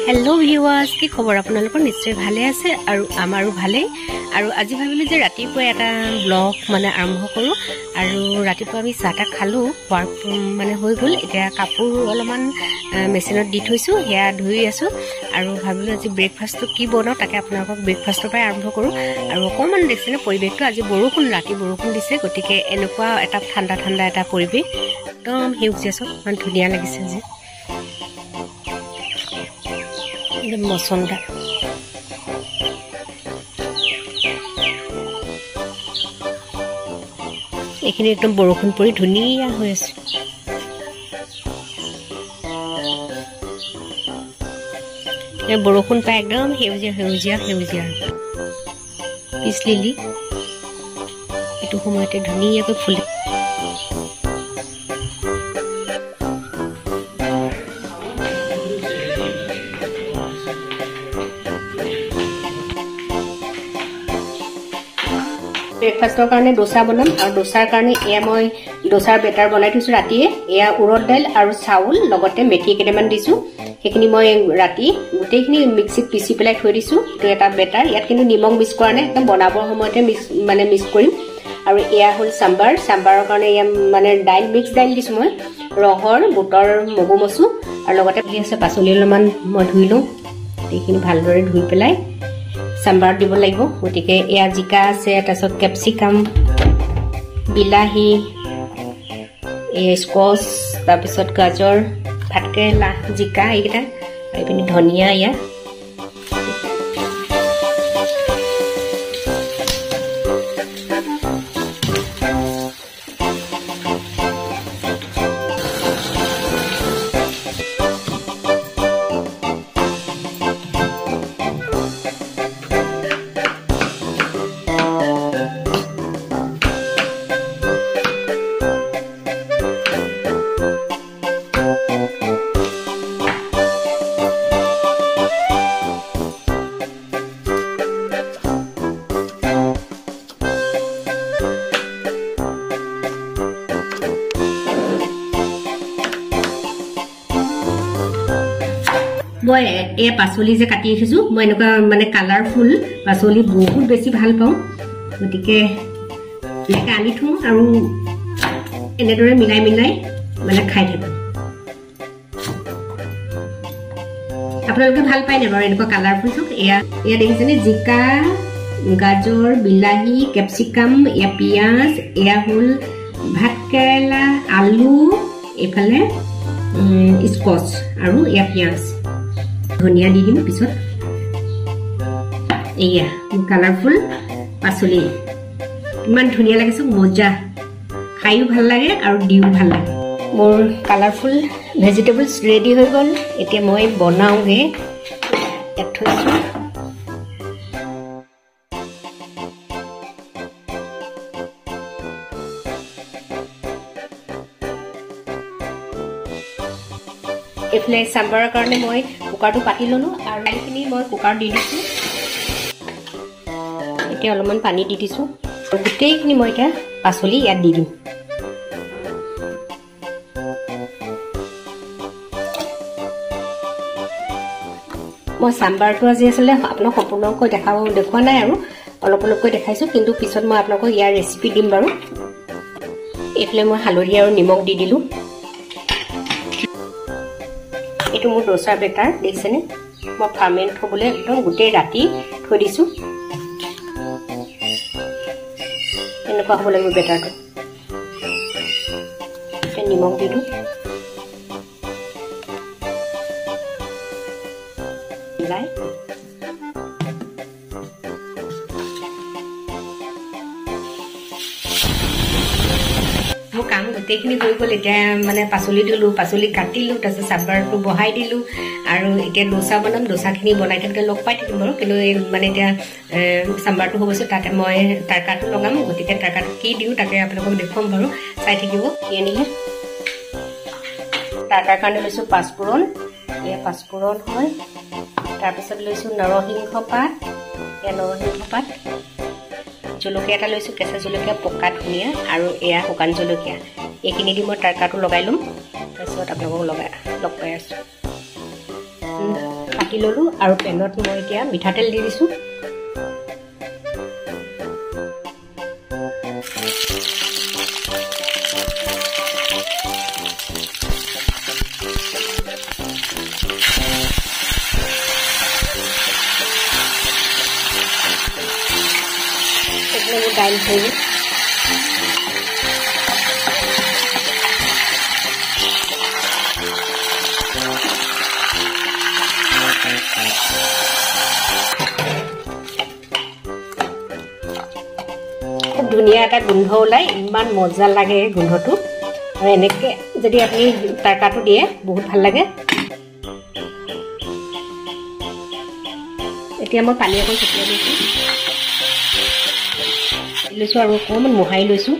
Hello viewers, কি খবৰ আপোনালোকৰ? নিশ্চয় ভালে আছে আৰু আমাৰো ভালে। আৰু আজি ভাবিলো যে ৰাতিপুৱা এটা ব্লগ মানে আৰম্ভ কৰোঁ। আৰু ৰাতিপুৱা আমি চাহ তাহ খালোঁ, খোৱাৰ মানে হৈ গ'ল। এতিয়া কাপোৰ অলপমান মেচিনত দি থৈছোঁ, সেয়া ধুই আছোঁ। আৰু ভাবিলোঁ আজি ব্ৰেকফাষ্টটো কি বনাওঁ, তাকে আপোনালোকক ব্ৰেকফাষ্টৰ পৰাই আৰম্ভ কৰোঁ। আৰু অকণমান দেখিছেনে পৰিৱেশটো, আজি বৰষুণ, ৰাতি বৰষুণ দিছে, গতিকে এনেকুৱা এটা ঠাণ্ডা ঠাণ্ডা এটা পৰিৱেশ, একদম সেউজীয়া চব, ইমান ধুনীয়া লাগিছে আজি, একদম মচন্দা। এইখিনি একদম বৰষুণ পৰি ধুনীয়া হৈ আছে। বৰষুণ পাই একদম সেউজীয়া সেউজীয়া সেউজীয়া পিছ লিলি এইটো সময়তে ধুনীয়াকৈ ফুলে। ব্ৰেকফাষ্টৰ কাৰণে ডোচা বনাম, আৰু ডোচাৰ কাৰণে এয়া মই ডোচাৰ বেটাৰ বনাই থৈছোঁ ৰাতিয়ে। এয়া উৰদ দাইল আৰু চাউল, লগতে মেথি কেইটামান দিছোঁ। সেইখিনি মই ৰাতি গোটেইখিনি মিক্সিত পিচি পেলাই থৈ দিছোঁ। এইটো এটা বেটাৰ, ইয়াত কিন্তু নিমখ মিক্স কৰা নাই, একদম বনাবৰ সময়তে মিক্স কৰিম। আৰু এয়া হ'ল চাম্বাৰ, চাম্বাৰৰ কাৰণে এয়া মানে দাইল, মিক্স দাইল দিছোঁ মই, ৰহৰ, বুটৰ, মগু মচু, আৰু লগতে কি আছে পাচলি অলপমান মই ধুই লওঁ। এইখিনি ভালদৰে ধুই পেলাই চাম্বাৰত দিব লাগিব। গতিকে এয়া জিকা আছে, তাৰপিছত কেপচিকাম, বিলাহী, এয়া স্কচ, তাৰপিছত গাজৰ, ভাতকেৰেলা, জিকা, এইকেইটা, আৰু এইপিনে ধনিয়া। এয়া মই এই পাচলি যে কাটি ৰাখিছোঁ, মই এনেকুৱা মানে কালাৰফুল পাচলি বহুত বেছি ভাল পাওঁ। গতিকে এনেকৈ আনি থওঁ আৰু এনেদৰে মিলাই মিলাই মানে খাই থাকোঁ। আপোনালোকে ভাল পায়নে বাৰু এনেকুৱা কালাৰফুল চব? এয়া দেখিছেনে, জিকা, গাজৰ, বিলাহী, কেপচিকাম, এয়া পিঁয়াজ, এয়া হ'ল ভাতকেৰেলা, আলু, এইফালে স্কচ, আৰু এয়া পিঁয়াজ, ধনিয়া দি দিম পিছত। এয়া কালাৰফুল পাচলি, ইমান ধুনীয়া লাগে, চব মজা, খায়ো ভাল লাগে আৰু দিও ভাল লাগে। মোৰ কালাৰফুল ভেজিটেবলছ ৰেডি হৈ গ'ল। এতিয়া মই বনাওঁগৈ, ইয়াত থৈছোঁ। এইফালে চাম্বাৰৰ কাৰণে মই কুকাৰটো পাতি ল'লোঁ, আৰু দাইলখিনি মই কুকাৰত দি দিছোঁ। এতিয়া অলপমান পানী দি দিছোঁ, আৰু গোটেইখিনি মই এতিয়া পাচলি ইয়াত দি দিম। মই চাম্বাৰটো আজি আচলতে আপোনাক সম্পূৰ্ণকৈ দেখুওৱা নাই, আৰু অলপ অলপকৈ দেখাইছোঁ, কিন্তু পিছত মই আপোনালোকক ইয়াৰ ৰেচিপি দিম বাৰু। এইফালে মই হালধি আৰু নিমখ দি দিলোঁ। এইটো মোৰ ডোচাৰ বেটাৰ, দেখিছেনে, মই ফাৰ্মেণ্ট হ'বলৈ একদম গোটেই ৰাতি থৈ দিছোঁ। এনেকুৱা হ'ব লাগিব বেটাৰটো। নিমখ দি দিওঁ, মিলাই মোৰ কাম গোটেইখিনি হৈ গ'ল। এতিয়া মানে পাচলি দিলোঁ, পাচলি কাটিলোঁ, তাৰপিছত চাম্বাৰটো বহাই দিলোঁ, আৰু এতিয়া ডোচা বনাম। ডোচাখিনি বনাই থাকোঁতে লগ পাই থাকিম বাৰু, কিন্তু এই মানে এতিয়া চাম্বাৰটো হৈ গৈছে, তাতে মই টাৰ্কাটো লগাম। গতিকে টাৰ্কাটো কি দিওঁ তাকে আপোনালোকক দেখুৱাম বাৰু, চাই থাকিব। কি আনিলে টাৰ্কাৰ কাৰণে লৈছোঁ পাঁচফোৰণ, এয়া পাঁচফোৰণ হয়। তাৰপিছত লৈছোঁ নৰসিংহ পাত, এয়া নৰসিংহ পাত, জলকীয়া এটা লৈছোঁ, কেঁচা জলকীয়া, পকা ধনিয়া, আৰু এয়া শুকান জলকীয়া। এইখিনি দি মই টাৰ্কাটো লগাই ল'ম। তাৰপিছত আপোনালোকক লগ পাই আছোঁ। কাটি ল'লোঁ আৰু পেনত মই এতিয়া মিঠাতেল দি দিছোঁ। দাইল থৈ খুব ধুনীয়া এটা গোন্ধ ওলায়, ইমান মজা লাগে গোন্ধটো। আৰু এনেকৈ যদি আপুনি তৰকাটো দিয়ে বহুত ভাল লাগে। এতিয়া মই পানী অকণ ছটিয়াই লৈছোঁ আৰু অকণমান মোহাৰি লৈছোঁ।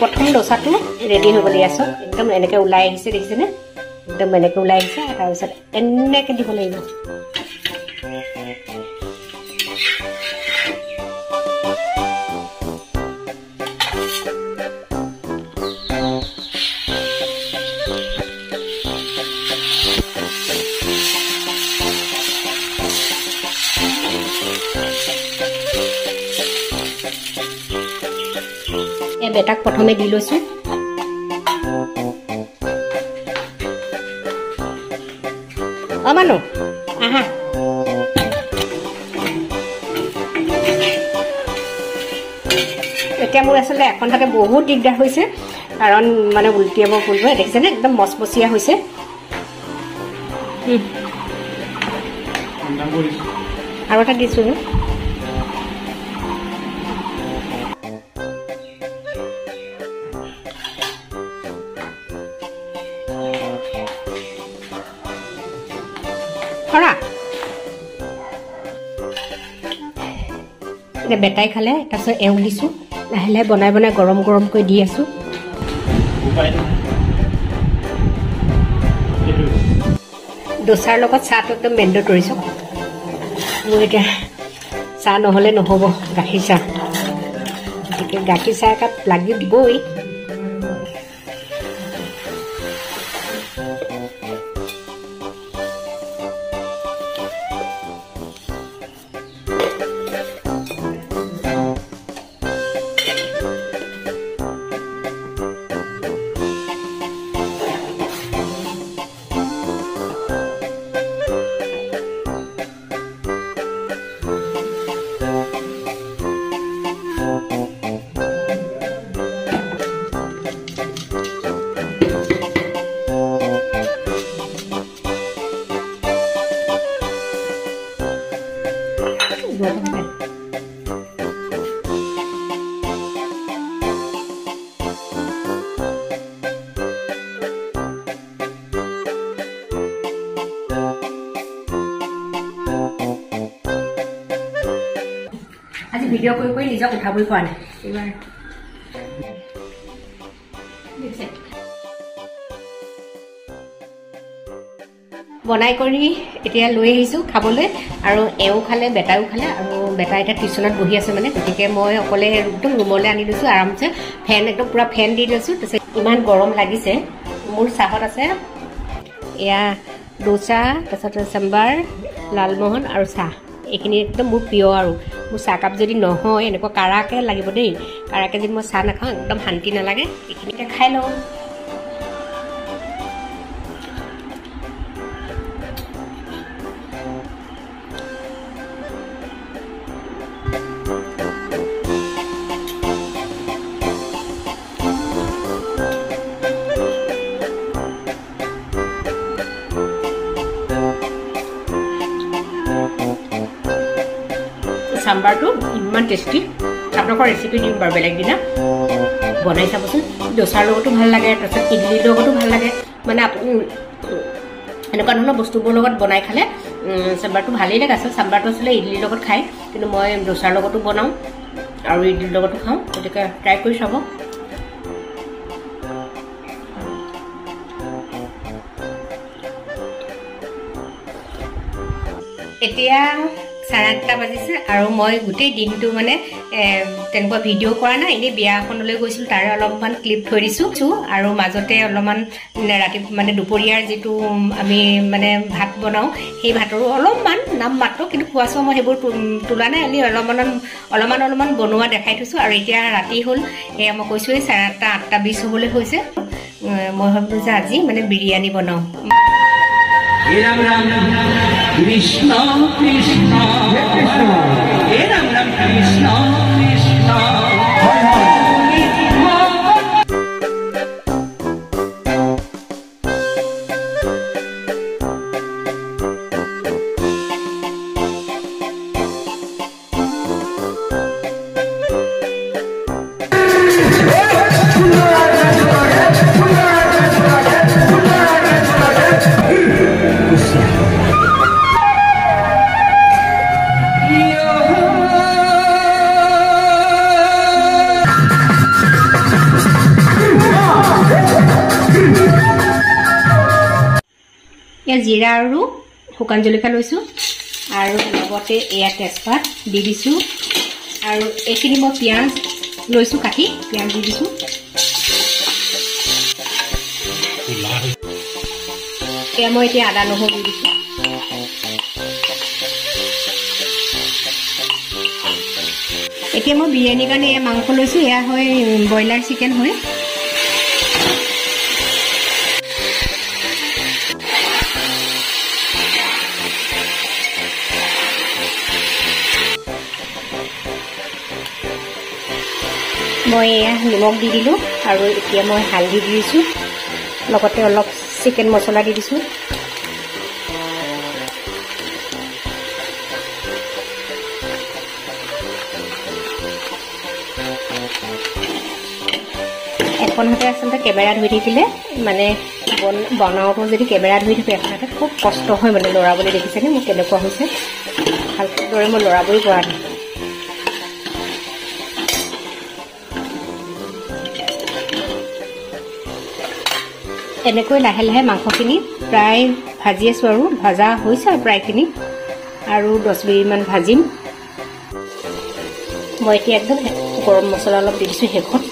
প্ৰথম ডোচাটো ৰেডি হ'বলৈ আছোঁ। একদম এনেকৈ ওলাই আহিছে, দেখিছেনে? একদম এনেকৈ ওলাই আহিছে। তাৰপিছত এনেকৈ দিব লাগিব। বেটাক প্ৰথমে দি লৈছোঁ। মানো আহা। এতিয়া মোৰ আচলতে এখন তাতে বহুত দিগদাৰ হৈছে, কাৰণ মানে উলটিয়াব ফুলব। দেখিছেনে একদম মচমচীয়া হৈছে। আৰু এটা দিছোঁ। এতিয়া বেটাই খালে, তাৰপিছত এওঁ দিছোঁ। লাহে লাহে বনাই বনাই গৰম গৰমকৈ দি আছোঁ। ডোচাৰ লগত চাহটো একদম মেণ্ডেটৰী। মোৰ এতিয়া চাহ নহ'লে নহ'ব, গাখীৰ চাহ। গতিকে গাখীৰ চাহ একাপ লাগিবই। আজি ভিডিঅ' কৰি কৰি নিজক উঠাবই পৰা নাই। এইবাৰ বনাই কৰি এতিয়া লৈ আহিছোঁ খাবলৈ। আৰু এওঁ খালে, বেটাইও খালে। আৰু বেটা এতিয়া টিউশ্যনত বহি আছে মানে, গতিকে মই অকলে একদম ৰুমলৈ আনি লৈছোঁ আৰামছে। ফেন একদম পূৰা ফেন দি লৈছোঁ। তাৰপিছত ইমান গৰম লাগিছে। মোৰ চাহত আছে এয়া ডোচা, তাৰপিছত চাম্বাৰ, লালমোহন আৰু চাহ। এইখিনি একদম মোৰ প্ৰিয়। আৰু মোৰ চাহকাপ যদি নহয় এনেকুৱা কাৰাকৈ লাগিব দেই। কাৰাকৈ যদি মই চাহ নাখাওঁ একদম শান্তি নালাগে। এইখিনিকে খাই লওঁ। চাম্বাৰটো ইমান টেষ্টি। আপোনালোকৰ ৰেচিপি দিম বাৰু বেলেগ দিনা। বনাই চাবচোন দোচাৰ লগতো ভাল লাগে তাৰপিছত ইডলিৰ লগতো ভাল লাগে মানে এনেকুৱা ধৰণৰ বস্তুবোৰ লগত বনাই খালে চাম্বাৰটো ভালেই লাগে আছে চাম্বাৰটো আচলতে ইডলিৰ লগত খায় কিন্তু মই দোচাৰ লগতো বনাওঁ আৰু ইডলিৰ লগতো খাওঁ গতিকে ট্ৰাই কৰি চাব এতিয়া 8:30 বাজিছে আৰু মই গোটেই দিনটো মানে তেনেকুৱা ভিডিঅ' কৰা নাই এনেই বিয়া এখনলৈ গৈছিলোঁ তাৰে অলপমান ক্লিপ থৈ দিছোঁ আৰু মাজতে অলপমান ৰাতি মানে দুপৰীয়াৰ যিটো আমি মানে ভাত বনাওঁ সেই ভাতৰো অলপমান নাম মাত্ৰ কিন্তু খোৱা চোৱা মই সেইবোৰ তোলা নাই আমি অলপমান বনোৱা দেখাই থৈছোঁ আৰু এতিয়া ৰাতি হ'ল এয়া মই কৈছোঁৱেই 8:30 8:20 হ'বলৈ হৈছে মই ভাবিলোঁ যে আজি মানে বিৰিয়ানী বনাওঁ Ram Ram Krishna Krishna Ram Ram Krishna Krishna या जीरा আৰু শুকান জলকীয়া লৈছোঁ আৰু লগতে এয়া তেজপাত দি দিছোঁ আৰু এইখিনি মই পিঁয়াজ লৈছোঁ কাটি পিঁয়াজ দি দিছোঁ এয়া মই এতিয়া আদা নহৰু দি দিছোঁ এতিয়া মই বিৰিয়ানীৰ কাৰণে এয়া মাংস লৈছোঁ এয়া হয় ব্ৰইলাৰ চিকেন হয় মই এয়া নিমখ দি দিলোঁ আৰু এতিয়া মই হালধি দি দিছোঁ লগতে অলপ চিকেন মছলা দি দিছোঁ এখন হাতে আচলতে কেমেৰা ধৰি থাকিলে মানে বনাওঁতে যদি কেমেৰা ধৰি থাকে এখন হাতে খুব কষ্ট হয় মানে লৰাবলৈ দেখিছেনে মোক কেনেকুৱা হৈছে ভালদৰে মই লৰাবই পৰা নাই এনেকৈ লাহে লাহে মাংসখিনি প্ৰায় ভাজি আছোঁ আৰু ভাজা হৈছে প্ৰায়খিনি আৰু 10 মিনিটমান ভাজিম মই এতিয়া একদম গৰম মছলা অলপ দি দিছোঁ শেষত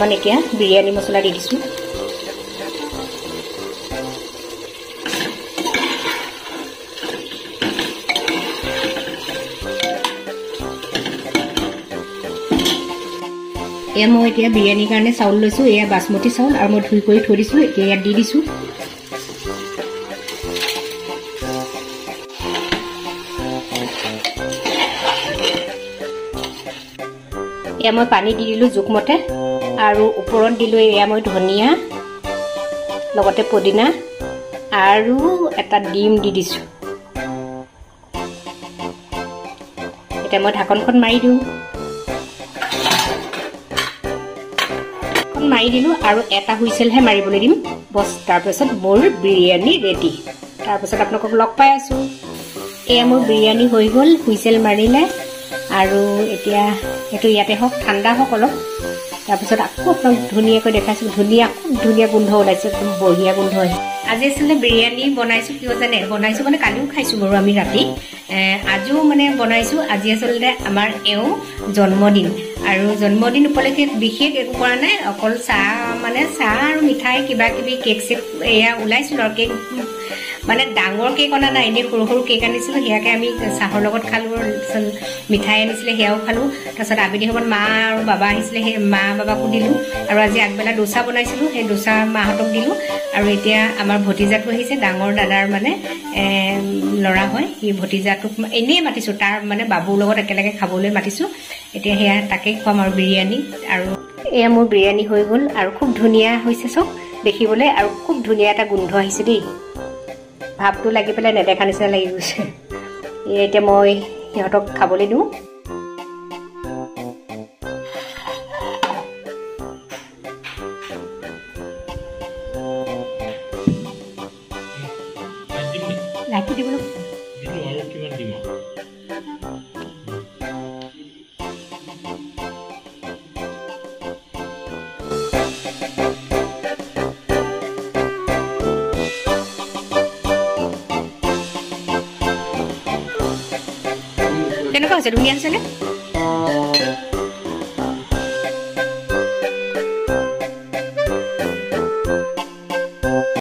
মানে এতিয়া বিৰিয়ানী মছলা দি দিছোঁ এয়া মই এতিয়া বিৰিয়ানীৰ কাৰণে চাউল লৈছোঁ এয়া বাসমতি চাউল আৰু মই ধুই কৰি থৈ দিছোঁ এতিয়া ইয়াত দি দিছোঁ এয়া মই পানী দি দিলোঁ জোখমতে আৰু ওপৰত দিলোঁ এয়া মই ধনিয়া লগতে পদিনা আৰু এটা ডিম দি দিছোঁ এতিয়া মই ঢাকনখন মাৰি দিওঁ মাৰি দিলোঁ আৰু এটা হুইচেলহে মাৰিবলৈ দিম বছ তাৰপিছত মোৰ বিৰিয়ানী ৰেডি তাৰপিছত আপোনালোকক লগ পাই আছোঁ এয়া মোৰ বিৰিয়ানী হৈ গ'ল হুইচেল মাৰিলে আৰু এতিয়া এইটো ইয়াতে হওক ঠাণ্ডা হওক অলপ তাৰপিছত আকৌ আপোনাক ধুনীয়াকৈ দেখাইছোঁ খুব ধুনীয়া গোন্ধ ওলাইছে একদম বঢ়িয়া গোন্ধ আহিছে আজি আচলতে বিৰিয়ানী বনাইছোঁ কিয় জানে বনাইছোঁ মানে কালিও খাইছোঁ বাৰু আমি ৰাতি আজিও মানে বনাইছোঁ আজি আচলতে আমাৰ এওঁ জন্মদিন আৰু জন্মদিন উপলক্ষে বিশেষ একো কৰা নাই অকল চাহ আৰু মিঠাই কিবা কিবি কেক চেক এয়া ওলাইছিলোঁ আৰু কেক মানে ডাঙৰ কেক অনা নাই এনেই সৰু সৰু কেক আনিছিলোঁ সেয়াকে আমি চাহৰ লগত খালোঁ মিঠাই আনিছিলে সেয়াও খালোঁ তাৰপিছত আবেলি সময়ত মা আৰু বাবা আহিছিলে সেই মা বাবাকো দিলোঁ আৰু আজি আগবেলা ডোচা বনাইছিলোঁ সেই ডোচা মাহঁতক দিলোঁ আৰু এতিয়া আমাৰ ভতিজাটো আহিছে ডাঙৰ দাদাৰ মানে ল'ৰা হয় সি ভতিজাটোক এনেই মাতিছোঁ তাৰ মানে বাবুৰ লগত একেলগে খাবলৈ মাতিছোঁ এতিয়া সেয়া তাকে খুৱাম আৰু বিৰিয়ানী আৰু এয়া মোৰ বিৰিয়ানী হৈ গ'ল আৰু খুব ধুনীয়া হৈছে চব দেখিবলৈ আৰু খুব ধুনীয়া এটা গোন্ধ আহিছে দেই ভাৱটো লাগি পেলাই নেদেখা নিচিনা লাগি গৈছে এতিয়া মই সিহঁতক খাবলৈ দিওঁ ৰাখি দিবলৈ দিলো আৰু কিমান দিম কেনেকুৱা হৈছে ধুনীয়া হৈছেনে